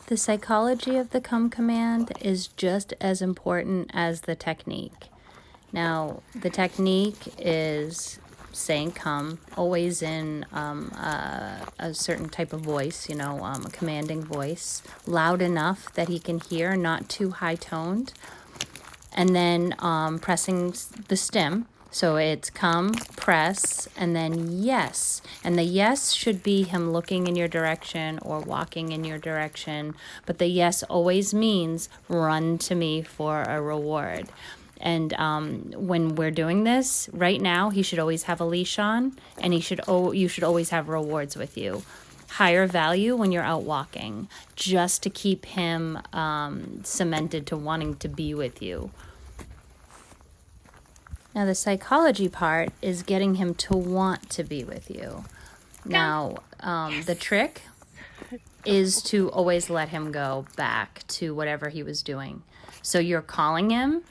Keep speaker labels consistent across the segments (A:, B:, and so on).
A: The psychology of the come command is just as important as the technique. Now, the technique is saying come, always in a certain type of voice, a commanding voice, loud enough that he can hear, not too high toned. And then pressing the stem. So it's come, press, and then yes. And the yes should be him looking in your direction or walking in your direction. But the yes always means run to me for a reward. And when we're doing this, right now, he should always have a leash on, and you should always have rewards with you. Higher value when you're out walking, just to keep him cemented to wanting to be with you. Now, the psychology part is getting him to want to be with you. Now, the trick is to always let him go back to whatever he was doing. So you're calling him,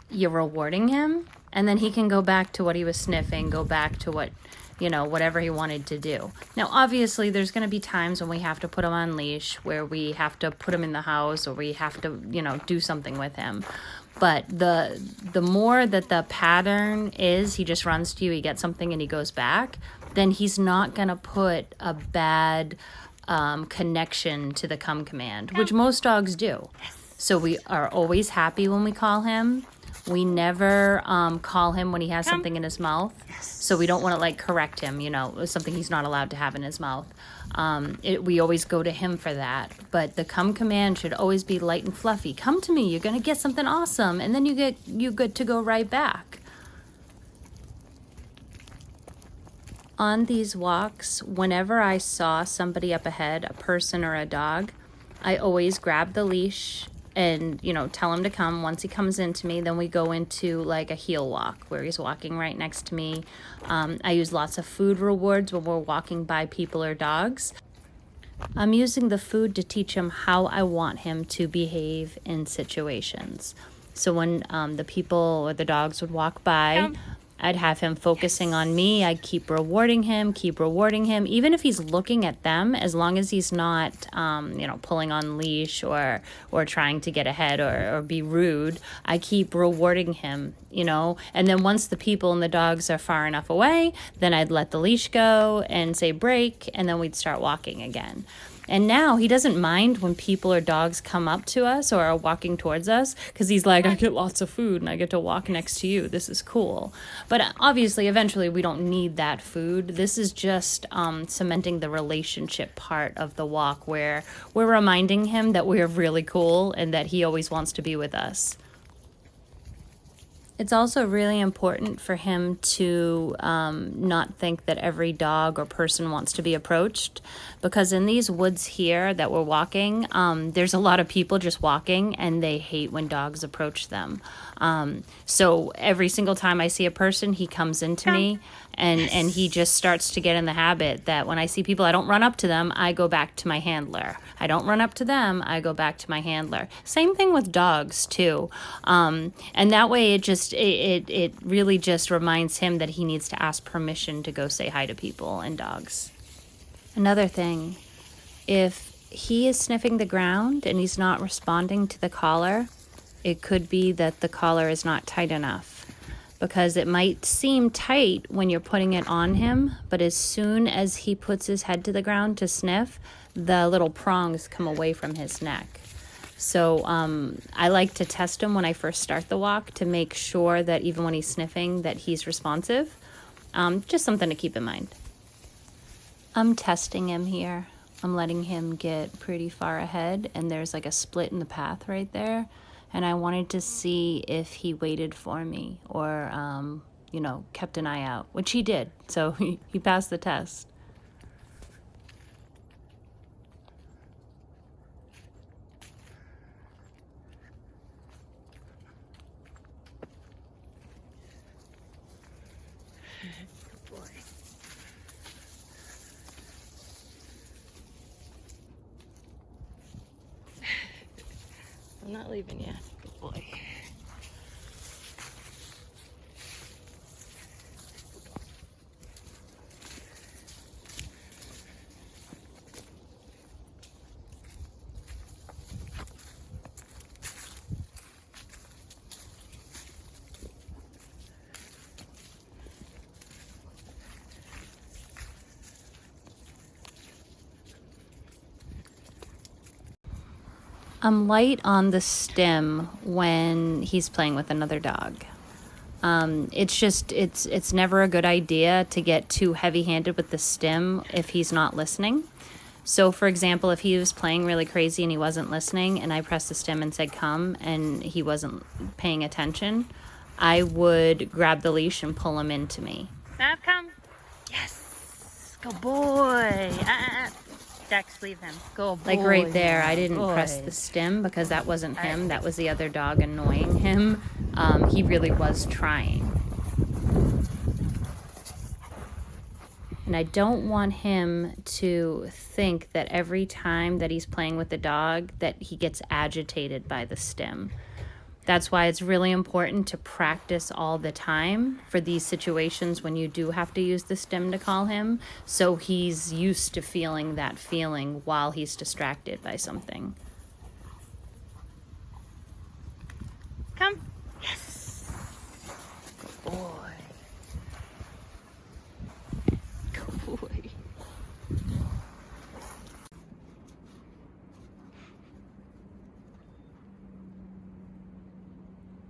A: you're rewarding him, and then he can go back to what he was sniffing, go back to whatever he wanted to do. Now, obviously, there's going to be times when we have to put him on leash, where we have to put him in the house, or we have to, do something with him. But the more that the pattern is, he just runs to you, he gets something, and he goes back, then he's not going to put a bad connection to the come command, which most dogs do. So we are always happy when we call him. We never call him when he has something in his mouth. So we don't want to correct him, something he's not allowed to have in his mouth. We always go to him for that. But the come command should always be light and fluffy. Come to me, you're going to get something awesome. And then you get to go right back. On these walks, whenever I saw somebody up ahead, a person or a dog, I always grab the leash and, tell him to come. Once he comes into me, then we go into a heel walk where he's walking right next to me. I use lots of food rewards when we're walking by people or dogs. I'm using the food to teach him how I want him to behave in situations. So when the people or the dogs would walk by, I'd have him focusing on me. I'd keep rewarding him. Even if he's looking at them, as long as he's not, pulling on leash or trying to get ahead or be rude, I keep rewarding him, And then once the people and the dogs are far enough away, then I'd let the leash go and say break, and then we'd start walking again. And now he doesn't mind when people or dogs come up to us or are walking towards us, because he's like, I get lots of food and I get to walk next to you. This is cool. But obviously, eventually, we don't need that food. This is just cementing the relationship part of the walk, where we're reminding him that we're really cool and that he always wants to be with us. It's also really important for him to not think that every dog or person wants to be approached, because in these woods here that we're walking, there's a lot of people just walking, and they hate when dogs approach them. So every single time I see a person, he comes into me, and he just starts to get in the habit that when I see people, I don't run up to them, I go back to my handler. I don't run up to them, I go back to my handler. Same thing with dogs too. And that way it really just reminds him that he needs to ask permission to go say hi to people and dogs. Another thing, if he is sniffing the ground and he's not responding to the collar, it could be that the collar is not tight enough. Because it might seem tight when you're putting it on him, but as soon as he puts his head to the ground to sniff, the little prongs come away from his neck. So I like to test him when I first start the walk to make sure that even when he's sniffing, that he's responsive. Just something to keep in mind. I'm testing him here. I'm letting him get pretty far ahead, and there's a split in the path right there. And I wanted to see if he waited for me or, kept an eye out, which he did. So he passed the test.
B: Good boy. I'm not leaving yet. Good boy.
A: I'm light on the stim when he's playing with another dog. It's never a good idea to get too heavy-handed with the stim if he's not listening. So, for example, if he was playing really crazy and he wasn't listening, and I pressed the stim and said come, and he wasn't paying attention, I would grab the leash and pull him into me.
B: Mav, come. Yes. Good boy. Dex, leave him. Go boy.
A: Like right there, I didn't
B: boy.
A: press the stim because that wasn't him. That was the other dog annoying him. He really was trying. And I don't want him to think that every time that he's playing with the dog that he gets agitated by the stim. That's why it's really important to practice all the time for these situations when you do have to use the stim to call him, so he's used to feeling that feeling while he's distracted by something.
B: Come. Yes. Good boy. Good boy.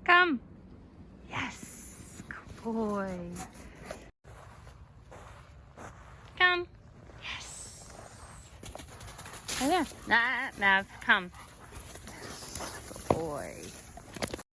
B: Come. Yes. Good boy. Come. Yes. Oh, yeah. Mav, come. Good boy.